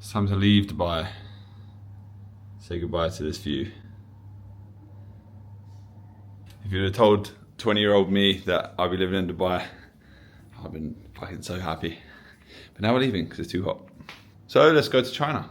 It's time to leave Dubai. Say goodbye to this view. If you'd have told 20-year-old me that I'd be living in Dubai, I've been fucking so happy. But now we're leaving because it's too hot. So let's go to China.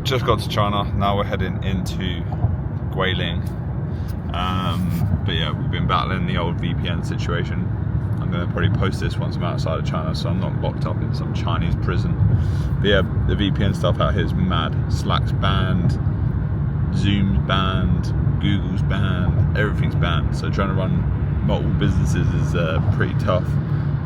Just got to China, now we're heading into Guilin. But yeah, we've been battling the old VPN situation. I'm going to probably post this once I'm outside of China so I'm not locked up in some Chinese prison. But yeah, the VPN stuff out here is mad. Slack's banned, Zoom's banned, Google's banned, everything's banned. So trying to run multiple businesses is pretty tough,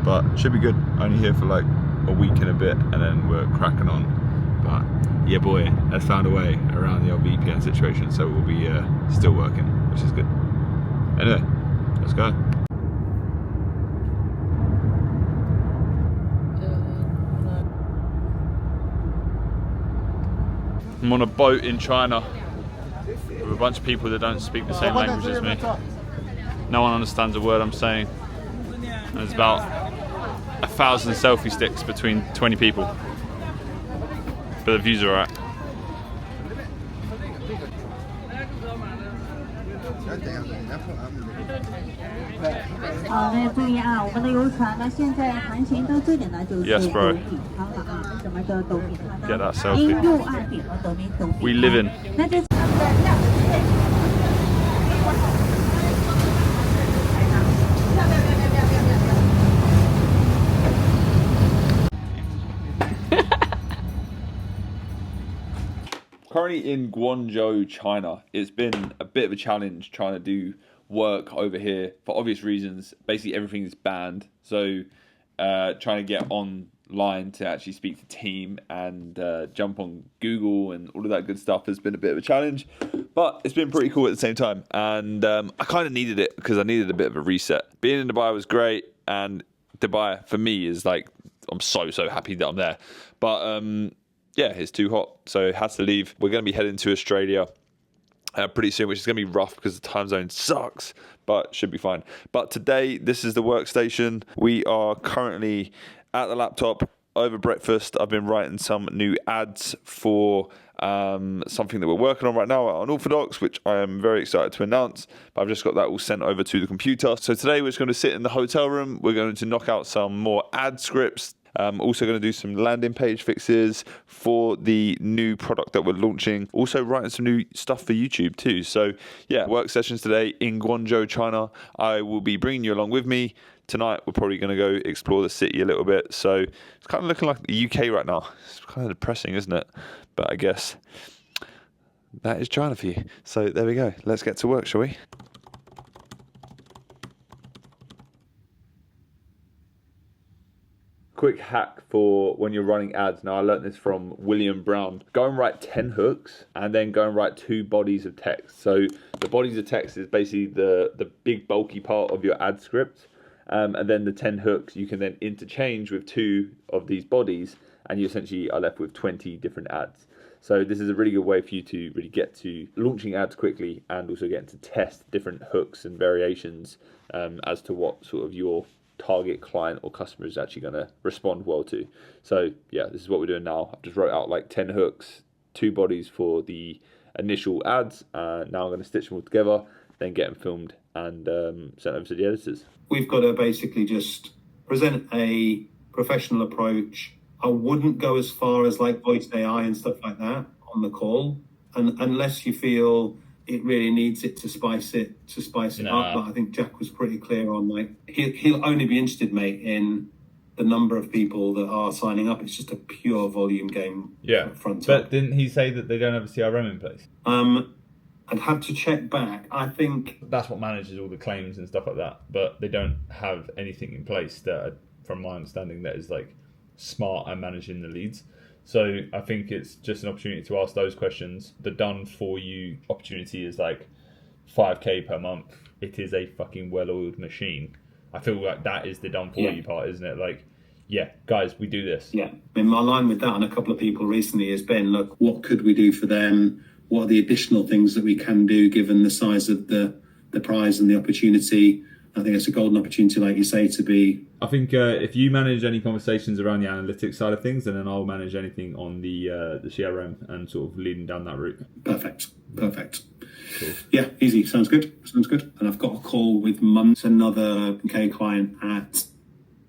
but should be good. Only here for like a week and a bit and then we're cracking on. But yeah boy, has found a way around the old VPN situation, so we'll be still working, which is good. Anyway, let's go. I'm on a boat in China with a bunch of people that don't speak the same language as me. No one understands a word I'm saying. And there's about 1,000 selfie sticks between 20 people. But the views are alright. 好，那注意啊，我们的游船呢，现在航行到这里呢，就是 Yes, bro. 斗柄舱了啊。什么叫斗柄舱呢？ Get that selfie. 因右岸柄和斗柄舱。 We live in. 那这 Currently in Guangzhou, China. It's been a bit of a challenge trying to do work over here for obvious reasons. Basically everything's banned, so trying to get online to actually speak to team and jump on Google and all of that good stuff has been a bit of a challenge, but it's been pretty cool at the same time. And I kind of needed it because I needed a bit of a reset. Being in Dubai was great, and Dubai for me is like, I'm so happy that I'm there, but yeah, it's too hot, so had to leave. We're going to be heading to Australia pretty soon, which is going to be rough because the time zone sucks, but should be fine. But today, this is the workstation. We are currently at the laptop over breakfast. I've been writing some new ads for something that we're working on right now on Orthodox, which I am very excited to announce. But I've just got that all sent over to the computer. So today we're just going to sit in the hotel room. We're going to knock out some more ad scripts. Also going to do some landing page fixes for the new product that we're launching. Also writing some new stuff for YouTube too. So yeah, work sessions today in Guangzhou, China. I will be bringing you along with me. Tonight we're probably going to go explore the city a little bit. So it's kind of looking like the UK right now. It's kind of depressing, isn't it? But I guess that is China for you. So there we go. Let's get to work, shall we? Quick hack for when you're running ads. Now I learned this from William Brown. Go and write 10 hooks and then go and write 2 bodies of text. So the bodies of text is basically the big bulky part of your ad script. And then the 10 hooks you can then interchange with 2 of these bodies, and you essentially are left with 20 different ads. So this is a really good way for you to really get to launching ads quickly and also getting to test different hooks and variations as to what sort of your target client or customer is actually going to respond well to. So yeah, this is what we're doing now. I've just wrote out like 10 hooks, 2 bodies for the initial ads. Now I'm going to stitch them all together, then get them filmed and sent over to the editors. We've got to basically just present a professional approach. I wouldn't go as far as like voice AI and stuff like that on the call, and unless you feel it really needs it to spice it up. But I think Jack was pretty clear on like he'll only be interested, mate, in the number of people that are signing up. It's just a pure volume game. Yeah, front. But didn't he say that they don't have a CRM in place? I'd have to check back. I think that's what manages all the claims and stuff like that. But they don't have anything in place that, from my understanding, that is like smart and managing the leads. So I think it's just an opportunity to ask those questions. The done for you opportunity is like 5k per month. It is a fucking well-oiled machine. I feel like that is the done for you part, isn't it? Like yeah, guys, we do this. Yeah, I mean, my line with that on a couple of people recently has been, look, what could we do for them? What are the additional things that we can do given the size of the prize and the opportunity? I think it's a golden opportunity, like you say, to be... I think if you manage any conversations around the analytics side of things, and then I'll manage anything on the CRM and sort of leading down that route. Perfect. Cool. Yeah, easy. Sounds good. And I've got a call with another K client at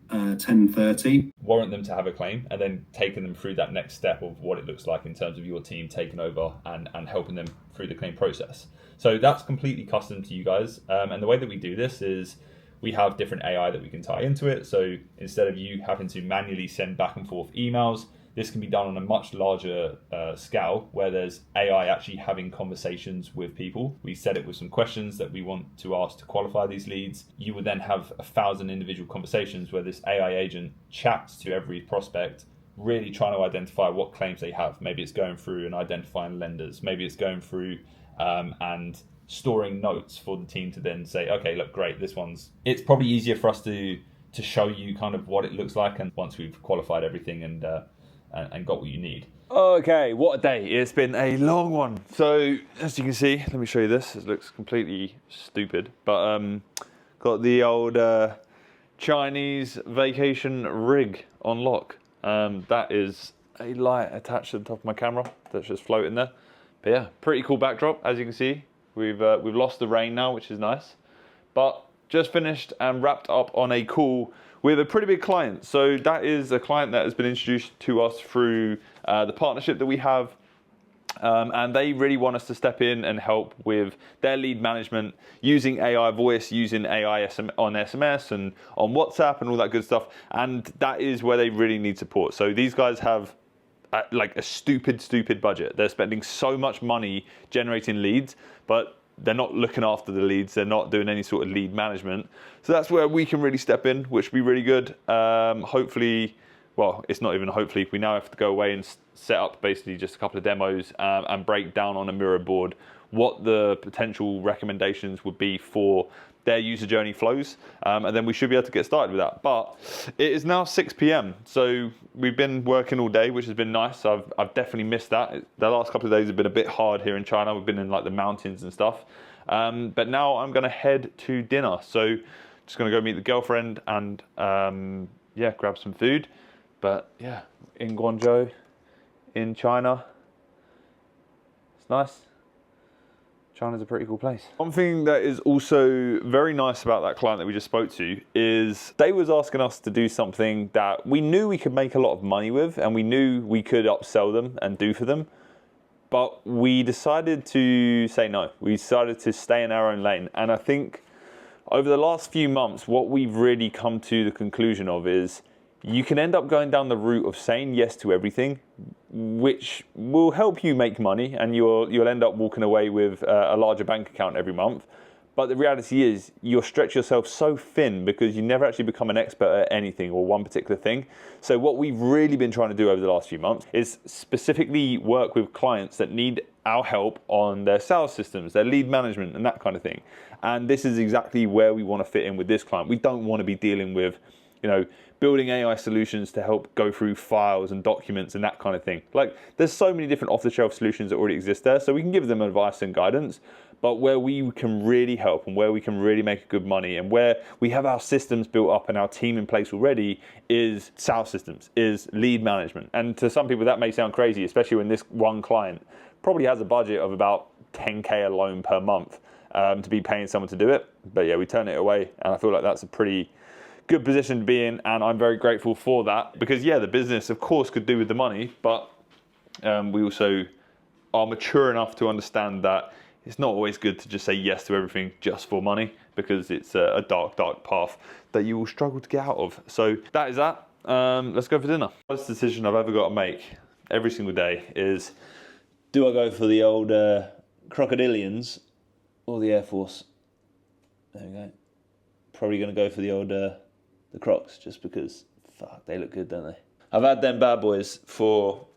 10:30. Warrant them to have a claim, and then taking them through that next step of what it looks like in terms of your team taking over and helping them through the claim process. So that's completely custom to you guys. And the way that we do this is we have different AI that we can tie into it. So instead of you having to manually send back and forth emails, this can be done on a much larger scale where there's AI actually having conversations with people. We set it with some questions that we want to ask to qualify these leads. You would then have 1,000 individual conversations where this AI agent chats to every prospect, really trying to identify what claims they have. Maybe it's going through and identifying lenders. Maybe it's going through and storing notes for the team to then say, okay, look, great, this one's... It's probably easier for us to show you kind of what it looks like, and once we've qualified everything and got what you need. Okay, what a day. It's been a long one. So, as you can see, let me show you this. It looks completely stupid, but got the old Chinese vacation rig on lock. That is a light attached to the top of my camera that's just floating there. But yeah, pretty cool backdrop. As you can see, we've lost the rain now, which is nice. But just finished and wrapped up on a call with a pretty big client. So that is a client that has been introduced to us through the partnership that we have. And they really want us to step in and help with their lead management using AI voice, using AI on SMS and on WhatsApp and all that good stuff. And that is where they really need support. So these guys have like a stupid budget. They're spending so much money generating leads, but they're not looking after the leads. They're not doing any sort of lead management. So that's where we can really step in, which will be really good. Hopefully, well, it's not even hopefully. We now have to go away and set up basically just a couple of demos and break down on a Miro board what the potential recommendations would be for their user journey flows. And then we should be able to get started with that. But it is now 6 p.m. So we've been working all day, which has been nice. I've definitely missed that. The last couple of days have been a bit hard here in China. We've been in like the mountains and stuff. But now I'm going to head to dinner. So just going to go meet the girlfriend and yeah, grab some food. But yeah, in Guangzhou, in China, it's nice. China's a pretty cool place. One thing that is also very nice about that client that we just spoke to is they was asking us to do something that we knew we could make a lot of money with, and we knew we could upsell them and do for them. But we decided to say no. We decided to stay in our own lane. And I think over the last few months, what we've really come to the conclusion of is you can end up going down the route of saying yes to everything, which will help you make money, and you'll end up walking away with a larger bank account every month. But the reality is you'll stretch yourself so thin because you never actually become an expert at anything or one particular thing. So what we've really been trying to do over the last few months is specifically work with clients that need our help on their sales systems, their lead management and that kind of thing. And this is exactly where we want to fit in with this client. We don't want to be dealing with, building AI solutions to help go through files and documents and that kind of thing. Like, there's so many different off-the-shelf solutions that already exist there, so we can give them advice and guidance. But where we can really help and where we can really make good money and where we have our systems built up and our team in place already is sales systems, is lead management. And to some people that may sound crazy, especially when this one client probably has a budget of about 10K alone per month to be paying someone to do it. But yeah, we turn it away, and I feel like that's a pretty good position to be in, and I'm very grateful for that because yeah, the business of course could do with the money, but we also are mature enough to understand that it's not always good to just say yes to everything just for money, because it's a dark path that you will struggle to get out of. So that is that. Let's go for dinner. The first decision I've ever got to make every single day is, do I go for the old crocodilians or the Air Force? There we go. Probably going to go for the old the Crocs, just because, fuck, they look good, don't they? I've had them bad boys for,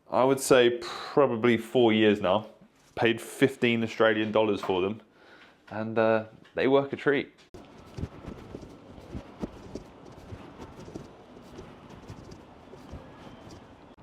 I would say, probably 4 years now. Paid 15 Australian dollars for them, and they work a treat.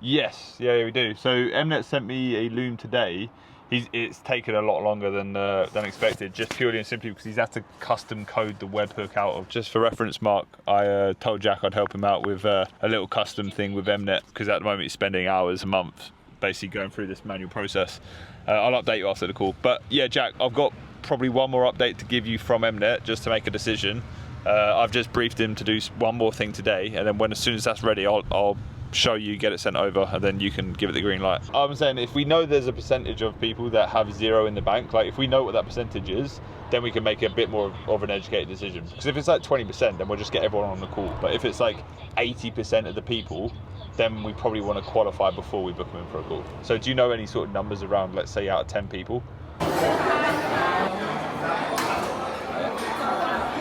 Yes, yeah, we do. So Mnet sent me a loom today. It's taken a lot longer than expected, just purely and simply because he's had to custom code the webhook out of. Just for reference, Mark, I told Jack I'd help him out with a little custom thing with Mnet, because at the moment he's spending hours a month basically going through this manual process. I'll update you after the call. But yeah, Jack, I've got probably one more update to give you from Mnet just to make a decision. I've just briefed him to do one more thing today, and then as soon as that's ready, I'll show you, get it sent over, and then you can give it the green light. I'm saying if we know there's a percentage of people that have zero in the bank, like if we know what that percentage is, then we can make a bit more of an educated decision. Because if it's like 20%, then we'll just get everyone on the call. But if it's like 80% of the people, then we probably want to qualify before we book them in for a call. So do you know any sort of numbers around, let's say, out of 10 people? Ni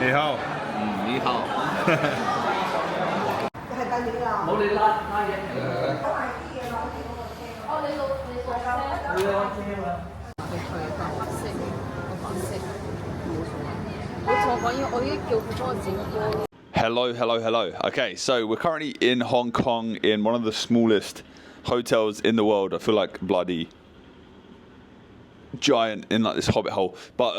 hao. Ni hao. 冇你啦，拉嘢。哦，你老你老車。你去白色，我白色，冇錯講，我已經叫佢幫我剪歌。Hello. Okay, so we're currently in Hong Kong in one of the smallest hotels in the world. I feel like bloody giant in like this hobbit hole. But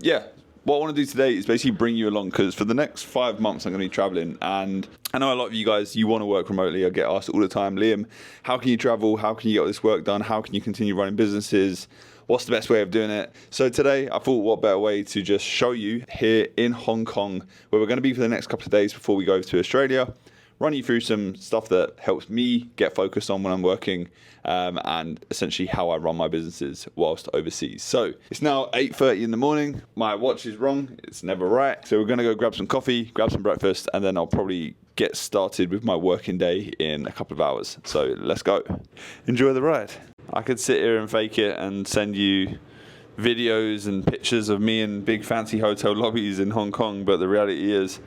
yeah, what I want to do today is basically bring you along, because for the next 5 months I'm going to be traveling, and I know a lot of you guys, you want to work remotely. I get asked all the time, Liam, how can you travel? How can you get all this work done? How can you continue running businesses? What's the best way of doing it? So today I thought, what better way to just show you here in Hong Kong, where we're going to be for the next couple of days before we go to Australia, run you through some stuff that helps me get focused on when I'm working, and essentially how I run my businesses whilst overseas. So it's now 8:30 in the morning. My watch is wrong. It's never right. So we're going to go grab some coffee, grab some breakfast, and then I'll probably get started with my working day in a couple of hours. So let's go. Enjoy the ride. I could sit here and fake it and send you videos and pictures of me in big fancy hotel lobbies in Hong Kong, but the reality is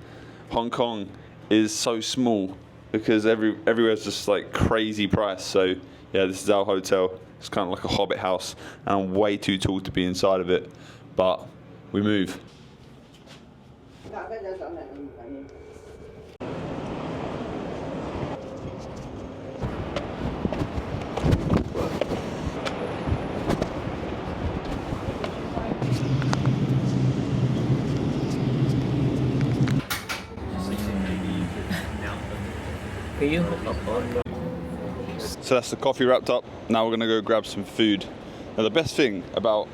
Hong Kong is so small because everywhere's just like crazy price. So yeah, this is our hotel. It's kind of like a hobbit house, and I'm way too tall to be inside of it, but we move. So that's the coffee wrapped up. Now we're going to go grab some food. Now the best thing about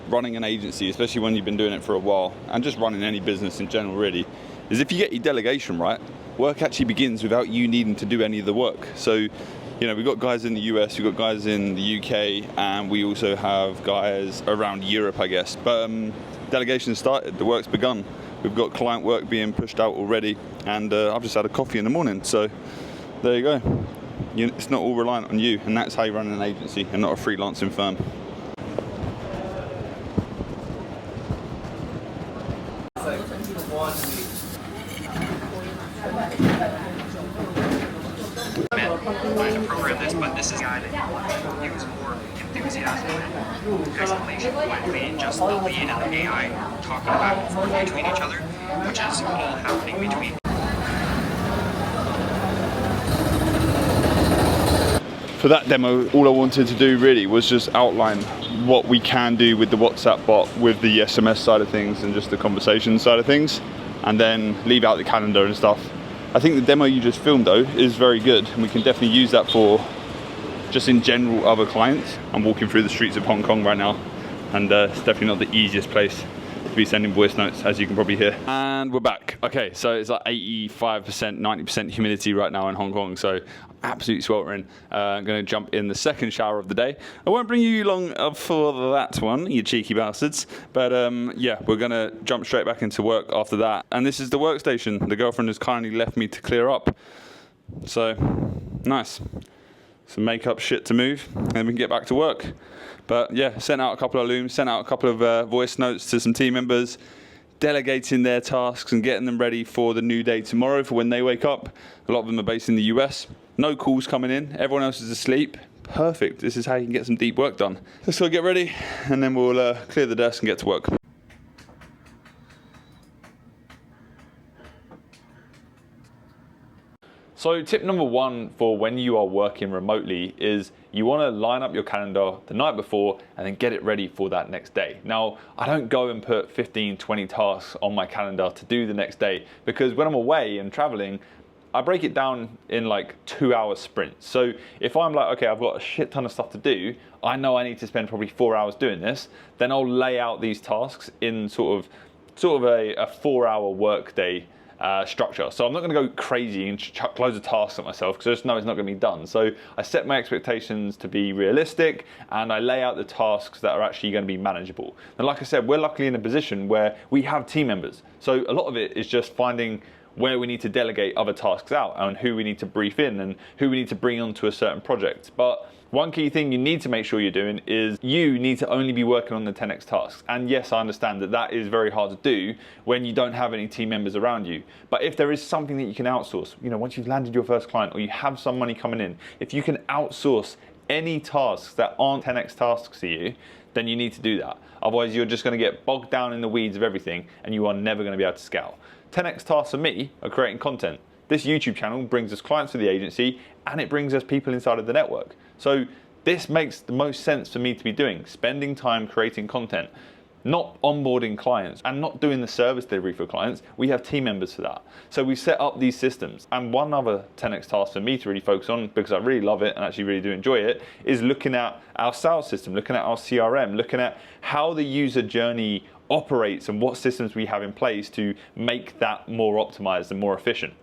running an agency, especially when you've been doing it for a while, and just running any business in general really, is if you get your delegation right, work actually begins without you needing to do any of the work. So, you know, we've got guys in the US, we've got guys in the UK, and we also have guys around Europe, I guess. But delegation started, the work's begun. We've got client work being pushed out already, and I've just had a coffee in the morning, so there you go. It's not all reliant on you, and that's how you run an agency and not a freelancing firm. Trying to program this, but this is a guy that he was more enthusiastic and exclamation point lead, just the lead and the AI talking back and forth between each other, which is all happening between. For that demo, all I wanted to do really was just outline what we can do with the WhatsApp bot, with the SMS side of things and just the conversation side of things, and then leave out the calendar and stuff. I think the demo you just filmed though is very good, and we can definitely use that for just in general other clients. I'm walking through the streets of Hong Kong right now, and it's definitely not the easiest place to be sending voice notes, as you can probably hear. And we're back. Okay, so it's like 85%, 90% humidity right now in Hong Kong, so absolutely sweltering. I'm going to jump in the second shower of the day. I won't bring you along for that one, you cheeky bastards, but yeah, we're going to jump straight back into work after that. And this is the workstation the girlfriend has kindly left me to clear up. So, nice. Some makeup shit to move, and then we can get back to work. But yeah, sent out a couple of looms, sent out a couple of voice notes to some team members, delegating their tasks and getting them ready for the new day tomorrow for when they wake up. A lot of them are based in the US. No calls coming in, everyone else is asleep. Perfect, this is how you can get some deep work done. Let's go get ready, and then we'll clear the desk and get to work. So tip number one for when you are working remotely is you want to line up your calendar the night before and then get it ready for that next day. Now, I don't go and put 15, 20 tasks on my calendar to do the next day, because when I'm away and traveling, I break it down in like 2-hour sprints. So if I'm like, okay, I've got a shit ton of stuff to do, I know I need to spend probably 4 hours doing this, then I'll lay out these tasks in sort of a 4-hour workday structure. So I'm not going to go crazy and chuck loads of tasks at myself, because I just know it's not going to be done. So I set my expectations to be realistic, and I lay out the tasks that are actually going to be manageable. And like I said, we're luckily in a position where we have team members. So a lot of it is just finding where we need to delegate other tasks out and who we need to brief in and who we need to bring onto a certain project. But one key thing you need to make sure you're doing is you need to only be working on the 10x tasks. And yes, I understand that that is very hard to do when you don't have any team members around you. But if there is something that you can outsource, once you've landed your first client or you have some money coming in, if you can outsource any tasks that aren't 10x tasks to you, then you need to do that. Otherwise, you're just going to get bogged down in the weeds of everything and you are never going to be able to scale. 10x tasks for me are creating content. This YouTube channel brings us clients for the agency, and it brings us people inside of the network. So this makes the most sense for me to be doing, spending time creating content, not onboarding clients and not doing the service delivery for clients. We have team members for that. So we set up these systems. And one other 10x task for me to really focus on, because I really love it and actually really do enjoy it, is looking at our sales system, looking at our CRM, looking at how the user journey operates and what systems we have in place to make that more optimized and more efficient.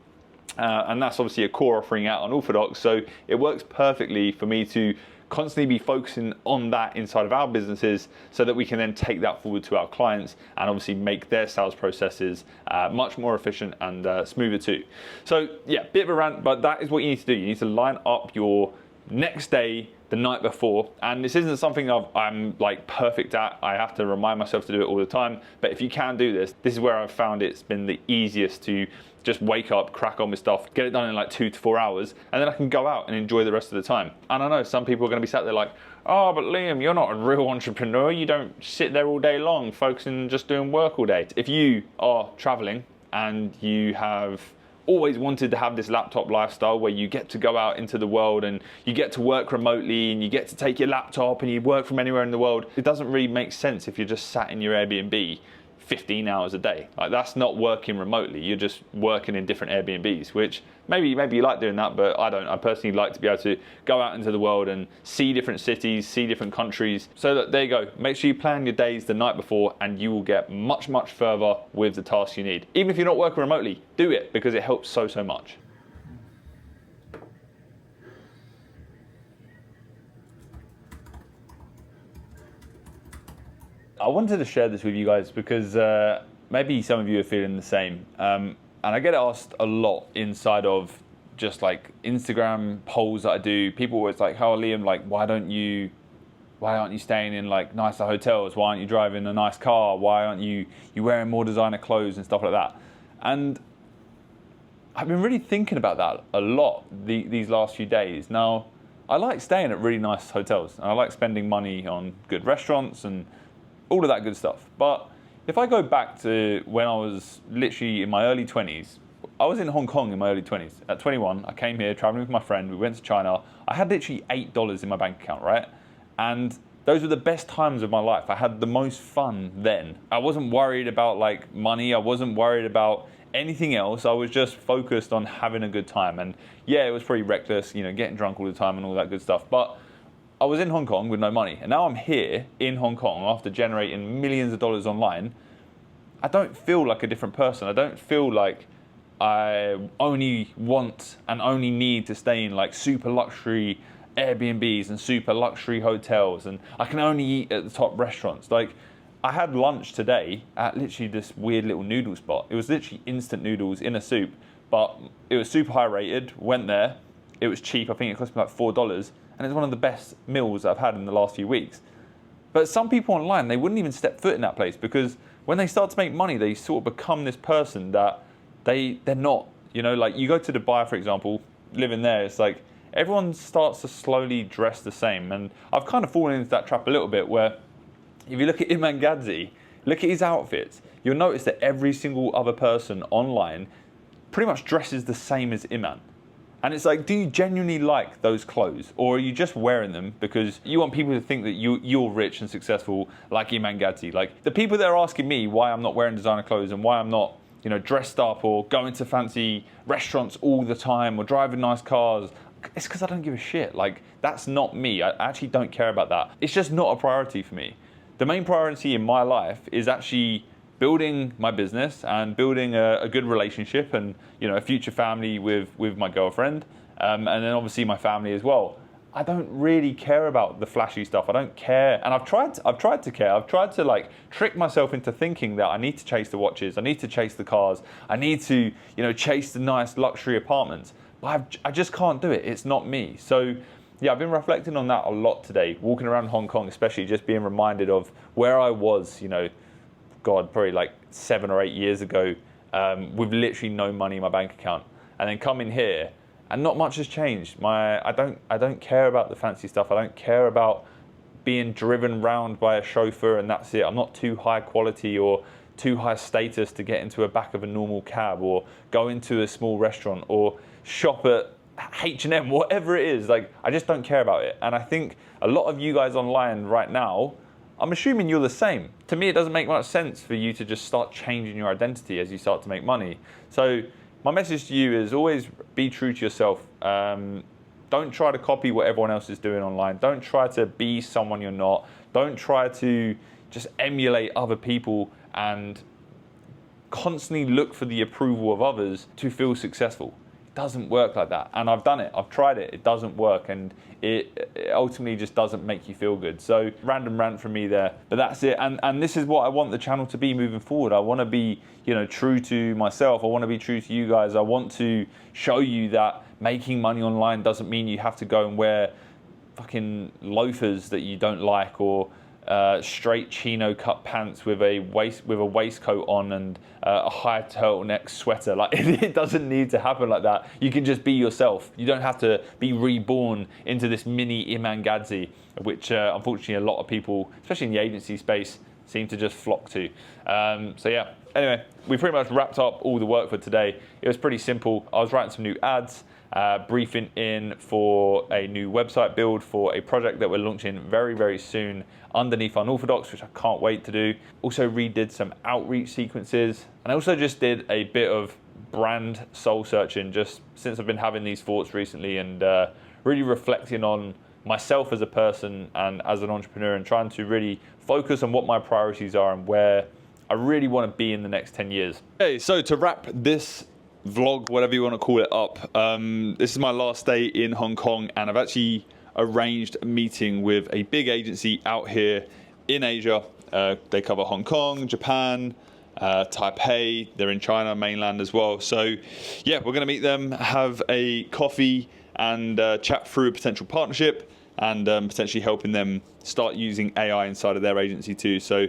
And that's obviously a core offering out on Orthodox, so it works perfectly for me to constantly be focusing on that inside of our businesses, so that we can then take that forward to our clients and obviously make their sales processes much more efficient and smoother too. So yeah, bit of a rant, but that is what you need to do. You need to line up your next day the night before, and this isn't something I'm like perfect at. I have to remind myself to do it all the time, but if you can do this, this is where I've found it's been the easiest to just wake up, crack on with stuff, get it done in like 2 to 4 hours, and then I can go out and enjoy the rest of the time. And I know some people are going to be sat there like, oh, but Liam, you're not a real entrepreneur. You don't sit there all day long focusing just doing work all day. If you are traveling and you have always wanted to have this laptop lifestyle where you get to go out into the world and you get to work remotely and you get to take your laptop and you work from anywhere in the world, it doesn't really make sense if you're just sat in your Airbnb 15 hours a day. Like, that's not working remotely. You're just working in different Airbnbs, which maybe you like doing that, but I don't. I personally like to be able to go out into the world and see different cities, see different countries. So that, there you go. Make sure you plan your days the night before and you will get much, much further with the tasks you need. Even if you're not working remotely, do it, because it helps so much. I wanted to share this with you guys because maybe some of you are feeling the same. And I get asked a lot inside of just like Instagram polls that I do. People always like, oh, Liam, like, why aren't you staying in like nicer hotels? Why aren't you driving a nice car? Why aren't you wearing more designer clothes and stuff like that? And I've been really thinking about that a lot these last few days. Now, I like staying at really nice hotels, and I like spending money on good restaurants and all of that good stuff. But if I go back to when I was literally in my early 20s, I was in Hong Kong in my early 20s. At 21, I came here traveling with my friend. We went to China. I had literally $8 in my bank account, right? And those were the best times of my life. I had the most fun then. I wasn't worried about like money. I wasn't worried about anything else. I was just focused on having a good time. And yeah, it was pretty reckless, getting drunk all the time and all that good stuff. But I was in Hong Kong with no money, and now I'm here in Hong Kong after generating millions of dollars online. I don't feel like a different person. I don't feel like I only want and only need to stay in like super luxury Airbnbs and super luxury hotels, and I can only eat at the top restaurants. Like, I had lunch today at literally this weird little noodle spot. It was literally instant noodles in a soup, but it was super high rated. Went there, it was cheap. I think it cost me like $4. And it's one of the best meals I've had in the last few weeks. But some people online, they wouldn't even step foot in that place, because when they start to make money, they sort of become this person that they're not. Like, you go to Dubai, for example, living there, it's like everyone starts to slowly dress the same. And I've kind of fallen into that trap a little bit, where if you look at Iman Gadzhi, look at his outfits, you'll notice that every single other person online pretty much dresses the same as Iman. And it's like, do you genuinely like those clothes? Or are you just wearing them because you want people to think that you're rich and successful like Iman Gadzhi? Like, the people that are asking me why I'm not wearing designer clothes and why I'm not, you know, dressed up or going to fancy restaurants all the time or driving nice cars, it's because I don't give a shit. Like, that's not me. I actually don't care about that. It's just not a priority for me. The main priority in my life is actually building my business and building a good relationship and, you know, a future family with my girlfriend, and then obviously my family as well. I don't really care about the flashy stuff. I don't care, and I've tried to care. I've tried to like trick myself into thinking that I need to chase the watches, I need to chase the cars, I need to, you know, chase the nice luxury apartments. But I just can't do it. It's not me. So yeah, I've been reflecting on that a lot today, walking around Hong Kong, especially just being reminded of where I was, you know, God, probably like 7 or 8 years ago, with literally no money in my bank account, and then coming here, and not much has changed. I don't care about the fancy stuff. I don't care about being driven round by a chauffeur, and that's it. I'm not too high quality or too high status to get into a back of a normal cab or go into a small restaurant or shop at H&M, whatever it is. Like, I just don't care about it. And I think a lot of you guys online right now, I'm assuming you're the same. To me, it doesn't make much sense for you to just start changing your identity as you start to make money. So my message to you is always be true to yourself. Don't try to copy what everyone else is doing online. Don't try to be someone you're not. Don't try to just emulate other people and constantly look for the approval of others to feel successful. It doesn't work like that. And I've done it. I've tried it. It doesn't work. And it ultimately just doesn't make you feel good. So random rant from me there. But that's it. And this is what I want the channel to be moving forward. I want to be, you know, true to myself. I want to be true to you guys. I want to show you that making money online doesn't mean you have to go and wear fucking loafers that you don't like, or straight chino cut pants with a waistcoat on and a high turtleneck sweater. Like, it doesn't need to happen like that. You can just be yourself. You don't have to be reborn into this mini Iman Gadzhi, which unfortunately a lot of people, especially in the agency space, seem to just flock to. So yeah, anyway, we pretty much wrapped up all the work for today. It was pretty simple. I was writing some new ads, briefing in for a new website build for a project that we're launching very, very soon underneath Unorthodox, which I can't wait to do. Also redid some outreach sequences, and I also just did a bit of brand soul searching just since I've been having these thoughts recently, and really reflecting on myself as a person and as an entrepreneur, and trying to really focus on what my priorities are and where I really want to be in the next 10 years. Okay, so to wrap this vlog, whatever you want to call it, up, this is my last day in Hong Kong, and I've actually arranged a meeting with a big agency out here in Asia. They cover Hong Kong, Japan, Taipei. They're in China mainland as well. So yeah, we're going to meet them, have a coffee, and chat through a potential partnership, and potentially helping them start using AI inside of their agency too. So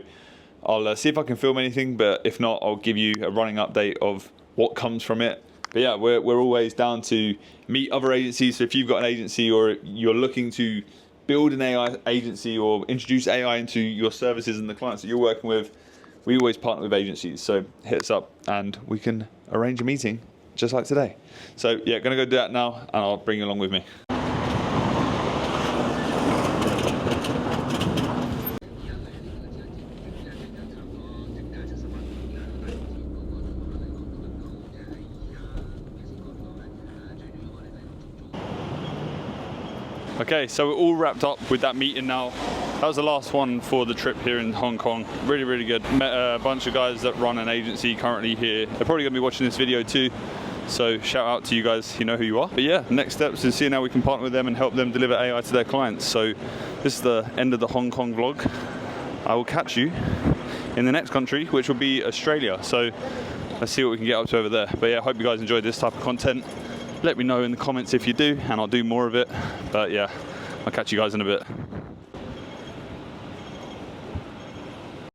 I'll see if I can film anything, but if not, I'll give you a running update of what comes from it. But yeah, we're always down to meet other agencies. So if you've got an agency or you're looking to build an AI agency or introduce AI into your services and the clients that you're working with, we always partner with agencies. So hit us up and we can arrange a meeting just like today. So yeah, gonna go do that now, and I'll bring you along with me. Okay, so we're all wrapped up with that meeting now. That was the last one for the trip here in Hong Kong. Really, really good. Met a bunch of guys that run an agency currently here. They're probably gonna be watching this video too. So shout out to you guys, you know who you are. But yeah, next steps is seeing how we can partner with them and help them deliver AI to their clients. So this is the end of the Hong Kong vlog. I will catch you in the next country, which will be Australia. So let's see what we can get up to over there. But yeah, I hope you guys enjoyed this type of content. Let me know in the comments if you do, and I'll do more of it. But yeah, I'll catch you guys in a bit.